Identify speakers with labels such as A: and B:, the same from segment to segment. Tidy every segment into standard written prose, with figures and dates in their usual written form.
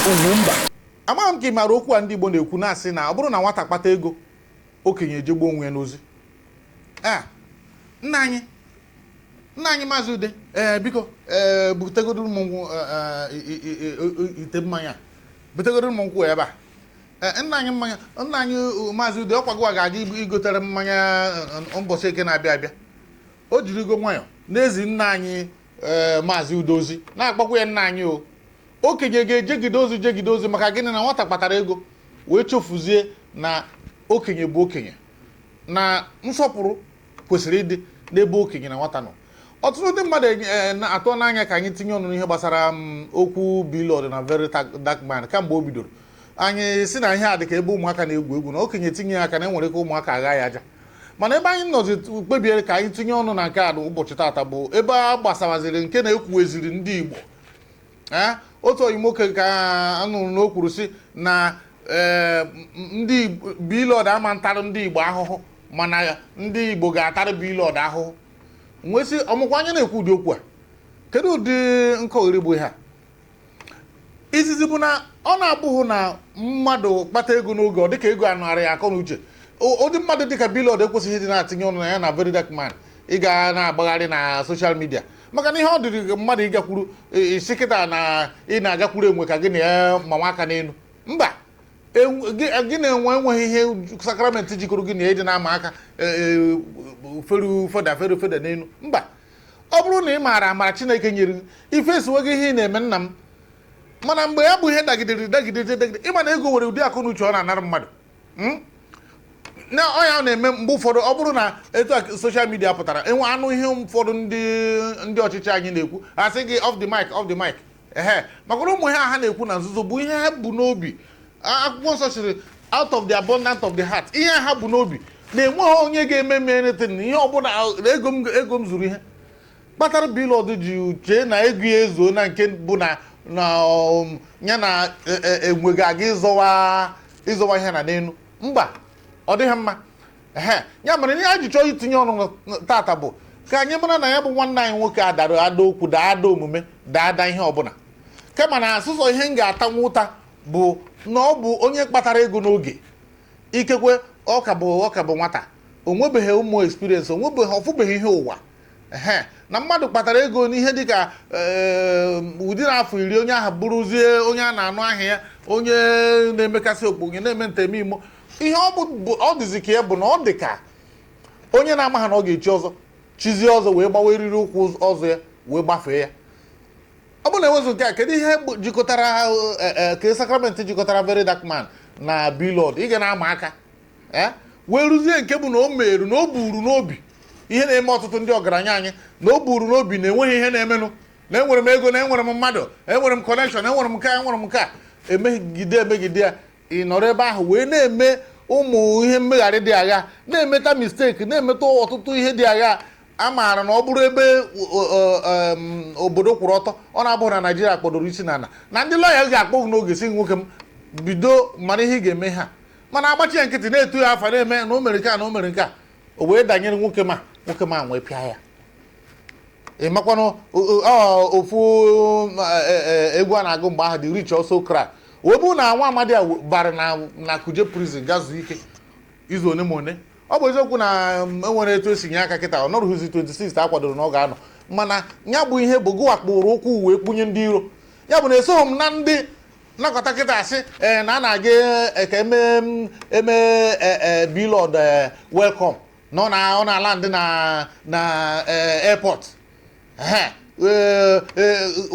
A: UGWUMBA. Ama m ka ị mara okwu a ndị Igbo na-ekwu na-asị na ọ bụrụ na nwata kpata ego okenye ejegbo onwe n'ozi. Nna anyị Maazị Ude biko butegodu m ite mmanya butegodu m nkwụ ebe a. Nna anyị Maazị Ude ọkwago ga-aga igotere mmanya ụbọchị eke na-abịa abịa. O jirigo nwayọ n'ezi nna anyị Maazị Ude ozi na-akpọkwa ya nna anyị okenye ga-ejegide ozi maka gịnị na nwata kpatara ego wee chofuzie na okenye bụ okenye na nsọpụrụ kwesịrị ịdị n'ebe okenye na nwata nọ. Ọtụtụ ndị mmadụ na-atụ n'anya ka anyị tinye ọnụ n'ihe gbasara okwu Billboard na VeryDarkMan kamgbe o bidoro. Anyị si na ihe a dị ka ebe ụmụaka na-egwu egwu na okenye tinye aka na enwere ka ụmụaka agha ya aja, mana ebe anyị nọzi kpebiere ka anyị tinye ọnụ na nke a ụbọchị taata bụ ebe a gbasawaziri nke na-ekwuweziri ndị Igbo. Otu oyi nwoke ka anụrụ n'okwuru si na ndị Billboard ama ntarị ndị Igbo ahụhụ mana ndị Igbo ga-atarị Billboard ahụhụ. Nwesị ọmụkwa anya na-ekwu ụdị okwu a, kedu ụdị nkọgheri bụ ihe a? Izizi bụ na ọ na-abụghị na mmadụ kpata ego n'oge ọ dịka ego anụgharị ya akọ na uche. Ụdị mmadụ dịka Billboard ekwesịghị ịdị na-atinye ọnụ na ya na VeryDarkMan ịga na-agbagharị na soshal midia, maka na ihe ọ dịrị mmadụ ịgakwuru isi kịta na ị na-agakwuru enwe ka gị na ya manwa aka n'elu. Mba, gị na-enwe enweghị ihe sakramenti jikọrọ gị na ịdị na-ama aka feru feda n'elu. Mba, ọ bụrụ na ị maara amara Chineke nyere gị ife esiwe gị ihe ị na-eme nna m, mana mgbe ya bụ ihe dagidere ịma na ego nwere ụdị akụ na uche ọ na-anara mmadụ na ọya na-eme mgbe ụfọdụ. Ọ bụrụ na etu a soshal midia pụtara enwe anụ ihe ụfọdụ ndị ọchịchị anyị na-ekwu asị gị off the mic maka ụmụ ihe ha na-ekwu na nzuzo bụ ihe ha bụ n'obi. Akwụkwọ nsọ sịrị out of the abundance of the heart, ihe ha bụ n'obi na-enweghị onye ga-eme anything na ihe ọbụla ego m zuru ihe kpatara Billboard ji uche na ego ya ezuo na nke bụ na ya na enwe ga-aga ịzọwa ihe na n'elu. Mba, ọ dịghị mma. Ya mere ihe a ji chọọ itinye ọnụ tata bụ ka anyị mara na ya bụ nwanne anyị nwoke adara ada okwu ada omume ada ihe ọbụla, kama na asụsọ ihe m ga-atanwu ụta bụ na ọ bụ onye kpatara ego n'oge. Ikekwe ọ ka bụ nwata, o nwebeghị ụmụ experience, ọfụbeghị ihe ụwa. Na mmadụ kpatara ego n'ihe dịka ụdị n'afọ 10 onye ahụ bụrụzie onye a na-anụ aha ya, onye na-emekasị okponye na-eme ntemimo. Ihe ọ dịzi ka ya bụ na ọ dị ka onye na-amaghị na ọ ga-echi ọzọ chizie ọzọ wee gbawa eriri ụkwụ ọzọ ya wee gbafee ya. Ọ bụ na enwezu nke a, kedu ihe jikọtara ka sakramenti jikọtara VeryDarkMan na Billboard ị ga na-ama aka wee rụzie nke bụ na o meru na o buru n'obi ihe na-eme ọtụtụ ndị ọgaranya anyị, na o buru n'obi na enweghị ihe na-emenụ, na enwere m ego, na enwere m mmadụ, enwere m connection, enwere m nke a emegide ya. Ị nọrọ ebe ahụ wee na-eme ụmụ ihe mmegharị dị agha, na-emeta mistake, na-emeta ọtụtụ ihe dị agha. A maara na ọ bụrụ ebe obodo kwụrụ ọtọ, ọ na-abụghị na Naịjirịa kpọdoro isi n'ala, na ndị lọya ga-akpọ n'oge si nwoke m bido mara ihe ị ga-eme ha, mana agbachi ya nkịtị na-etu ya afa na-eme na o mere nke a na o mere nke a, o wee danyere nwoke ma nwee pịa ya. Ị makwanụ ofu egwu a na-agụ mgbe ahụ dị Rich Also Cry. O bụ na nwa amadi a bara na Kuje prison gazuo ike izu one ma one. Ọ bụ eziokwu na enwere etu esi nye aka kịta, ọ nọrụghịzi 26 a kwadoro na ọ ga-anọ, mana ya bụ ihe bụ gụwakpụrụ ụkwụ wee kpunye ndị iro. Ya bụ na esoghị m na ndị nakọta kịta asị na a na-aga ka eme Billboard welcome ọ na-ala ndị na airport.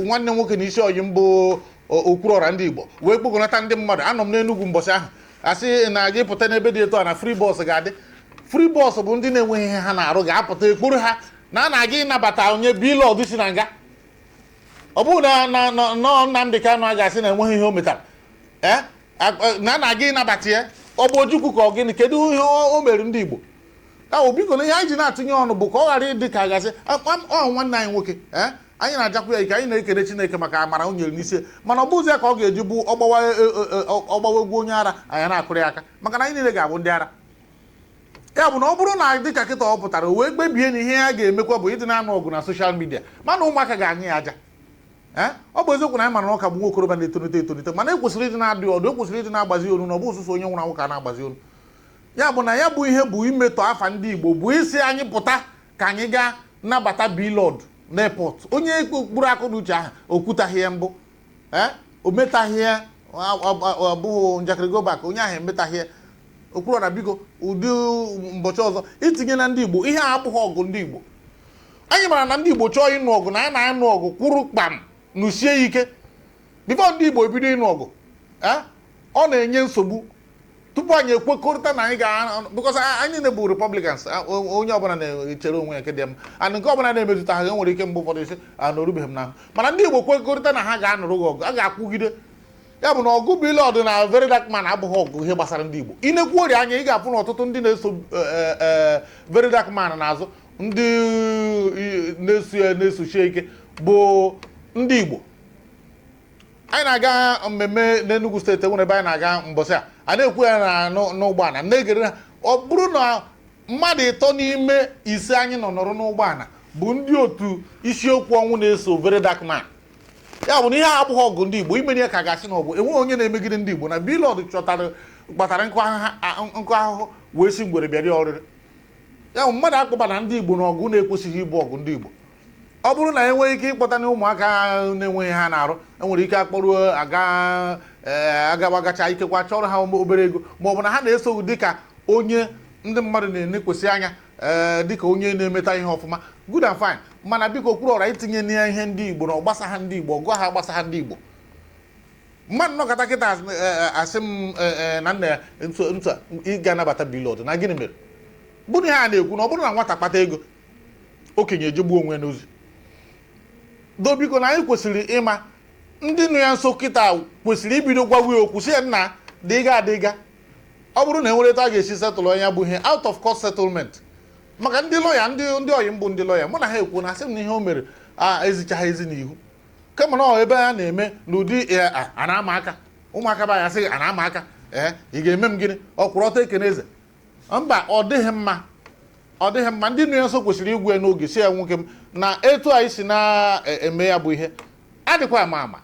A: Nwanne nwoke na isi oyi mbụ okwuru ọra ndị Igbo wee kpokọnata ndị mmadụ. Anọ m n'Enugu mbọchị ahụ asị na gị pụta n'ebe dị etu a na free bus ga-adị. Free bus bụ ndị na-enweghị ihe ha na-arụ ga-apụta ekporo ha na a na-aga ịnabata onye Billboard si na nga. Ọ bụrụ na Nnamdị Kanụ a ga-asị na enweghị ihe o metara na a na-aga ịnabata ya, ọ bụ Ojukwu ka ọ gịnị, kedu ihe o mere ndị Igbo? Biko na ihe anyị ji na-atụnye ọnụ bụ ka ọ ghara ịdị ka gasị nwanne anyị nwoke anyị na-ajakwu ya ike, anyị na-ekele Chineke maka amara o nyere n'isi, mana ọ bụzi ya ka ọ ga-eji bụ ọgbawa egwu onye ara anyị na-akụrụ ya aka, maka na anyị niile ga-abụ ndị ara. Ya bụ na ọ bụrụ na dịka kịta ọ pụtara wee kpebie na ihe ya ga-emekwa bụ ịdị na-anụ ọgụ na soshal midia, mana ụmụaka ga-aṅụ ya aja. ọ bụ eziokwu na anyị mara na ọka bụ nwa okorobịa na-etonite etonite mana ekwesịrị ịdị na-adị ọdụ ekwesịrị ịdị na-agbazi olu na ọ bụ ụsụsụ onye nwụrụ anwụ ka na-agbazi olu ya bụ na ya bụ ihe bụ imetọ afa ndị Igbo bụ isi anyị pụta ka anyị gaa nabata bilọd n'airport onye kpụrụ akụ na uche ahụ okwutaghị ya mbụ o metaghị ya ọ bụghị njakịrị gobak onye ahụ emetaghị ya okwuru na biko ụdị ụbọchị ọzọ itinye na ndị Igbo ihe a abụghị ọgụ ndị Igbo anyị mara na ndị Igbo chọọ ịnụ ọgụ na anyị na-anụ ọgụ kwụrụ kpam nụsie ya ike bifo ndị Igbo ebido ịnụ ọgụ ọ na-enye nsogbu tupu anyị ekwekọrịta na anyị because anyị na-ebu Republicans onye ọbụla na-echere onwe ya nke dị mma and nke ọbụla na-emetụta ha nwere ike mgbe ụfọdụ isi na orubeghị m n'ahụ mana ndị Igbo kwekọrịta na ha ga-anụrụ gị ọgụ a ga-akwụgide ya bụ na ọgụ bilọd na VeryDarkMan abụghị ọgụ ihe gbasara ndị Igbo ị na-ekwu ori anya ị ga-afụ na ọtụtụ ndị na-eso VeryDarkMan n'azụ ndị na-esochie ike bụ ndị Igbo anyị na-aga mmemme n'Enugu steeti enwere ebe anyị na-aga mbọsị a na-ekwu ya n'ụgbọala na-egere ha ọ bụrụ na mmadụ 3 n'ime 5 anyị nọ nọrọ n'ụgbọala bụ ndị otu isiokwu ọnwụ na-eso VeryDarkMan ya bụ na ihe abụghị ọgụ ndị Igbo imere ya ka gasị na ọ bụ enweghị onye na-emegide ndị Igbo na bilọd kpatara nkụ ahụhụ wee si ngwere bịara ọrịrị ya bụ mmadụ akpọbara ndị Igbo na ọgụ na-ekwesịghị ịbụ ọgụ ndị Igbo ọ bụrụ na enweghị ike ịkpọta na ụmụaka na-enweghị ha na-arụ enwere ike akpọrọ agabagacha ikekwa chọrọ ha obere ego ma ọ bụ na ha na-eso dịka onye ndị mmadụ na-enekwesị anya dịka onye na-emeta ihe ọfụma good and fine mana biko kwuru ọra itinye n'ihe ndị Igbo na ọgbasa ha ndị Igbo ọgụ ha gbasa ha ndị Igbo mmadụ nọkọta kịta asị m na nna ya ntụ ịga anabata bilọd na gịnị mere bụrụ ihe a na-ekwu na ọ bụrụ na nwata kpata ego okenye ejegbuo onwe n'ozi dobiko na anyị kwesịrị ịma ndị nụ ya nso kịta kwesịrị ibido gwawa ya okwu si ya nna dịga adịga ọ bụrụ na enwere etu a ga-esi setụlụ ya bụ ihe out of court settlement maka ndị lọya ndị oyi mbụ ndị lọya mụ na ha ekwu na asị m na ihe o mere ezichaghị ezi n'ihu kama na ebe a na-eme n'ụdị a na-ama aka ụmụaka ba ya sị a na-ama aka ị ga-eme m gịnị ọ kwụrụ ọtọ ekene eze mba ọ dịghị mma ndị nụ ya nso kwesịrị igwe ya n'oge si ya nwoke m na etu anyị si na-eme ya bụ ihe adịkwa ama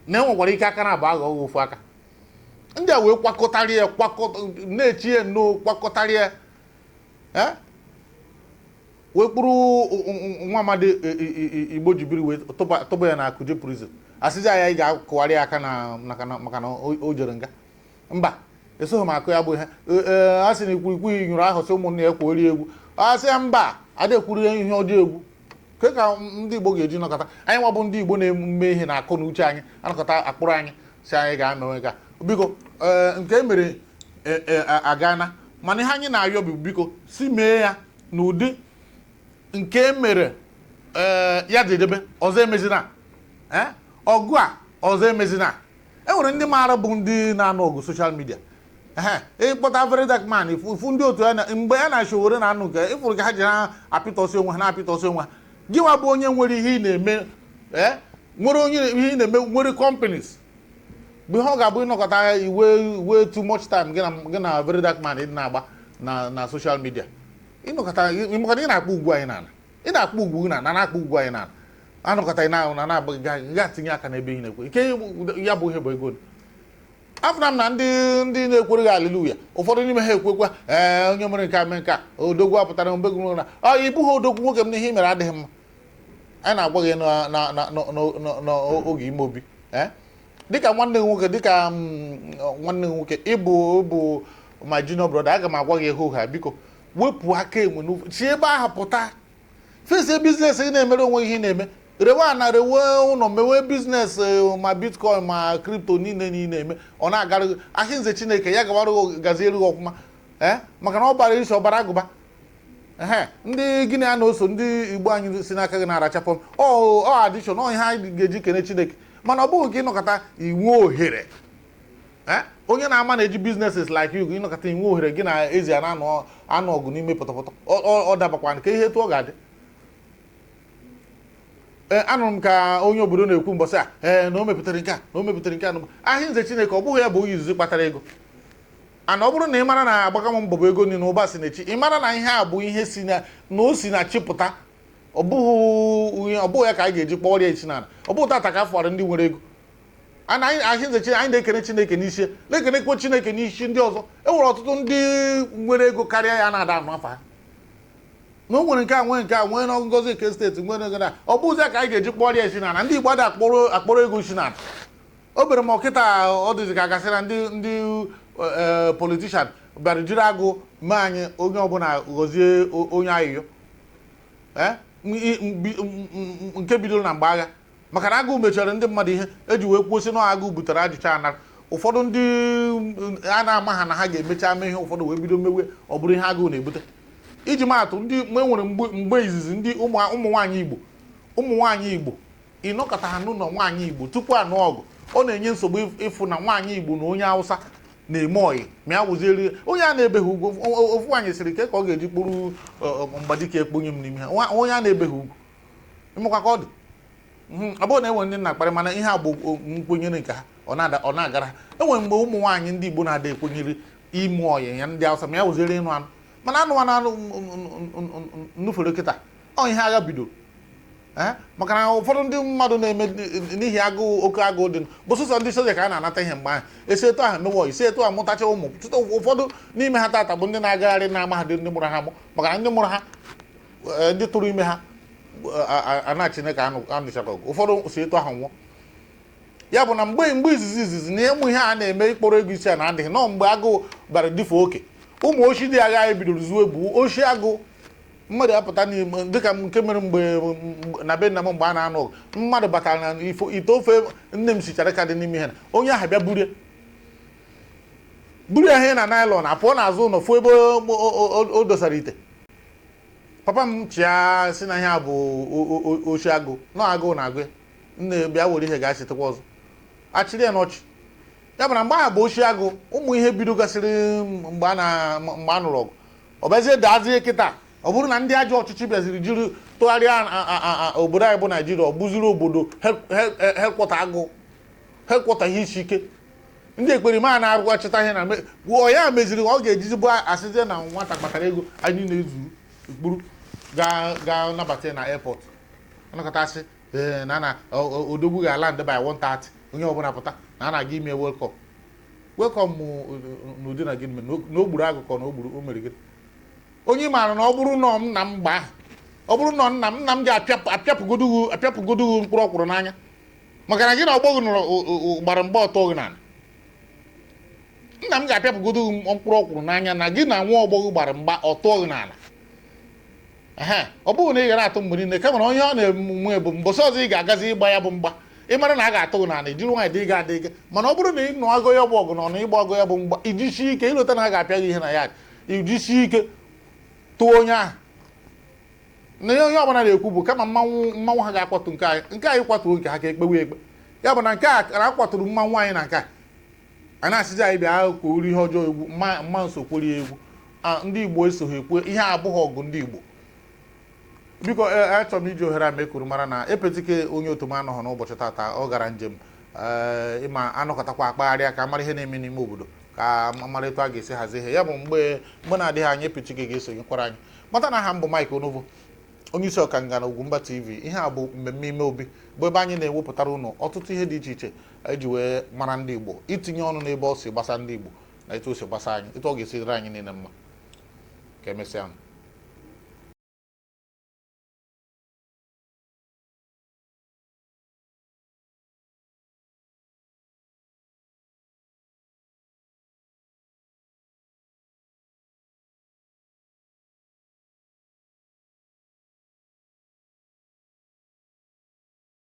A: na enwekwara ike aka na-abụ aghọghọ ofu aka ndị a wee kwakọtarị ya na-echi ya nnọọ kwakọtarị ya wee kpụrụ nwa amadi Igbo jibiri wee tụba ya na Kuje prison asịzi ya ị ga-akụgharị ya aka maka na o jere nga mba esoghị m akụ ya bụ ihe a sị na ikwurikwu nyụrụ ahụ sị ụmụnne ya kwuori egwu a sị ya mba adịekwuru ya ihe ọdị egwu ke ka ndị Igbo ga-eji nọkọta anyị nwa bụ ndị Igbo na-eme ihe na akụ na uche anyị anakọta akpụrụ anyị si anyị ga-emewe ka biko nke emere agana mana ihe anyị na-ayọ bụ biko si mee ya n'ụdị nke emere ya dịdebe ọzọ emezina ọgụ a ọzọ emezina enwere ndị maara bụ ndị na-anụ ọgụ soshal midia ịkpọta VeryDarkMan ifu ndị otu ya mgbe ya na Showore na anụ nke ịfụrụ ka ha ji na-apịtọsị onwe ha na-apịtọsị onwe ha gị nwa bụ onye nwere ihe ị na-eme nwere onye ihe ị na-eme nwere companies bụ ihe ọ ga-abụ ịnọkọta iwe too much time gị na VeryDarkMan ịdị na-agba na soshal midia ịnọkọta ịmụkọta ị na-akpọ ugwu anyị n'ala ị na-akpọ ugwu gị na na-akpọ ugwu anyị n'ala anọkọta ị na-abụghị ga-atinye aka n'ebe ị na-ekwe ike ya bụ ihe bụ ego afụna m na ndị na-ekwereghị aliluya ụfọdụ n'ime ha ekwekwa onye mere nke ame nke a odogwu apụtara mgbe gị na ịbụghị odogwu nwoke m na ihe mere adịghị mma anyị na-agwa gị n'oge ime obi dịka nwanne nwoke ịbụ my junior brother aga m agwa gị ihe ụgha biko wepụ aka enwe n'ofe si ebe ahụ pụta fesi biznes ị na-emere onwe ihe ị na-eme rewe ana rewe ụlọ mewe biznes ma bitcoin ma kripto niile eme ọ na-agara ahịa nze Chineke ya gawara gaziere gị ọfụma maka na ọ bara isi ọbara agụba ndị gịnị a na-oso ndị Igbo anyị si n'aka gị na-arachapụ ọ adishọn ọ ihe anyị ga-eji kene Chineke mana ọ bụghị ka ịnọkọta inwe ohere onye na-ama na-eji businesses like you ịnọkọta inwe ohere gị na ezi a na-anụ ọgụ n'ime pọtọpọtọ ọ dabakwa nke ihe etu ọ ga-adị anụrụ m ka onye obodo na-ekwu mbọsị a na o mepụtara nke a na o mepụtara nke a ahịa nze Chineke ọ bụghị ya bụ onye izuzi kpatara ego ana ọ bụrụ na ị mara na agbaka m mbọ bụ ego niile ụba si na-echi ị mara na ihe a bụ ihe o si na chipụta ọbụ ya ka anyị ga-eji kpọọ ọrịa isi n'ala ọ bụ tata ka afọ ndị nwere ego anyị ahịnzechi anyị na-ekene Chineke n'isi na-ekenekwa Chineke n'isi ndị ọzọ enwere ọtụtụ ndị nwere ego karịa ya na-ada anụ afa ha na o nwere nke a nwee na Ngozi Eke steeti nwere ego na ọ bụ ụzọ ya ka anyị ga-eji kpọọ ọrịa isi n'ala ndị Igbo ada akpọrọ ego isi n'ala o bere m ọkịta ọ dịzi ka gasịra ndị politishan bịara jiri agụ mee anyị onye ọbụla gọzie onye ayịyọ nke bidoro na mgbe agha maka na agụụ mechara ndị mmadụ ihe eji wee kwuosi na agụụ butere ajụcha anara ụfọdụ ndị a na-ama ha na ha ga-emecha mee ihe ụfọdụ wee bido mewe ọ bụrụ ihe agụụ na-ebute iji maatụ ndị nwere mgbe izizi ndị ụmụ nwaanyị Igbo ịnọkọta ha n'ụlọ nwaanyị Igbo tupu anụ ọgụ ọ na-enye nsogbu ịfụ na nwaanyị Igbo na onye Hausa na-eme ọyị ma ya wụzieri onye a na-ebeghị ugwu ofu nwaanyị siri ka ọ ga-eji kpụrụ mgbadike ekponye m n'ime ha onye a na-ebeghị ugwu ịmụkwa ka ọ dị ọ bụrụ na enwere ndị na-akparị mana ihe a bụ nkwenyere nke ha ọ na-agara ha enwere mgbe ụmụ nwaanyị ndị Igbo na-ada ekwenyere ime ọyị ya ndị Hausa ma ya wụzieri ịnụ anụ mana anụ nnufere kịta ọ ihe agha bidoro maka na ụfọdụ ndị mmadụ na-eme n'ihi oke agụụ dị bụ sọsọ ndị soja ka a na-anata ihe mgbe ahụ esi etu ahụ mewe isi etu ahụ mụtacha ụmụ ụfọdụ n'ime ha tata bụ ndị na-agagharị na mahadum ndị mụrụ ha mụ maka na ndị mụrụ ha ndị tụrụ ime ha ana Chineke anụchakwa ọgụ ụfọdụ si etu ahụ nwụọ ya bụ na mgbe izizi na ụmụ ihe a na-eme ịkpọrọ ego isi a na-adịghị nọ mgbe agụụ bara dịfe oke ụmụ ochi dị agha bidoro zuo ebu ochi agụụ mmadụ apụta n'ime dịka nke mere mgbe na be nna m mgbe a na-anụ ọgụ mmadụ batara na ite ofe nne m sichara ka dị n'ime ihe na onye ahụ bịa burie ihe na naịlọn apụọ n'azụ ụlọ fụ ebe o dosara ite papa m chịa si na ihe a bụ ochi agụụ na agụụ na-agụ ya nne bịa were ihe ga-achitekwa ọzọ achịrị ya n'ọchị ya bụ na mgbe ahụ bụ ochi agụụ ụmụ ihe bido gasịrị mgbe a nụrụ ọgụ ọ bịazie daazie kịta ọ bụrụ na ndị ajọ ọchịchị bịaziri jiri tụgharịa obodo anyị bụ Naijiria ọ bụziri obodo hekwọta ihe isi ike ndị ekperima na-arụghachita ihe na gwụọ ya meziri ọ ga-ejizi bụ asịzie na nwata kpatara ego anyị na-ezuru ikpuru ga nabata na airport anakọtasị na odogwu ga-ala ndị by 1:30 onye ọbụla pụta na a na-aga ime welcome n'ụdị na gị na ogburu agụkọ na o mere gị onye maara na ọ bụrụ nọ nna m mgbe ahụ ọ bụrụ nọ nna m ga-apịapụgodu mkpụrụ ọkwụrụ n'anya maka na gị na ọgbọ gị nụrụ gbara mgbe ọtọ gị n'ala nna m ga-apịapụgodu mkpụrụ ọkwụrụ n'anya na gị na nwa ọgbọ gị gbara mgba ọtọ gị n'ala ọ bụrụ na ị gara atụ mgbe niile kama na onye ọ na-enwe bụ mbọsị ọzọ ị ga-agazi ịgba ya bụ mgba ị mara na a ga-atụ gị n'ala ijiri nwaanyị dị ga adị gị mana ọ bụrụ na ị nụ agụ ya bụ ọgụ na ọnụ ịgba ọgụ ya bụ mgba ijisi ike ịlọta na a ga-apịa gị ihe na ya ijisi ike tụọ onye ahụ na ihe onye ọbụla na-ekwu bụ kama mmanwụ ha ga-akwatụ nke anyị kwatụrụ nke ha ka ekpewe ekpe ya bụ na nke a na-akwatụrụ mmanwụ anyị na nke a na-asịzi anyị bịa kwuru ihe ọjọọ egwu mma nso kweri egwu ndị Igbo esoghị ekwe ihe abụghị ọgụ ndị Igbo biko achọrọ m iji ohere a mekuru mara na epetike onye otu m anọghọ n'ụbọchị tata ọ gara njem ịma anọkọtakwa akpagharịa ka mara ihe na-eme n'ime obodo ka mara etu a ga-esi hazie ihe ya bụ mgbe na-adịghị anyị epechike ga-esonyekwara anyị mata na aha m bụ Mike Onovo onye isi ọkanga na Ugwumba TV ihe a bụ mmemme ime obi bụ ebe anyị na-ewepụtara ụnụ ọtụtụ ihe dị iche iche eji wee mara ndị Igbo itinye ọnụ n'ebe ọ si gbasa ndị Igbo na etu o si gbasa anyị etu ọ ga-esi dịrị anyị niile mma ka emesịa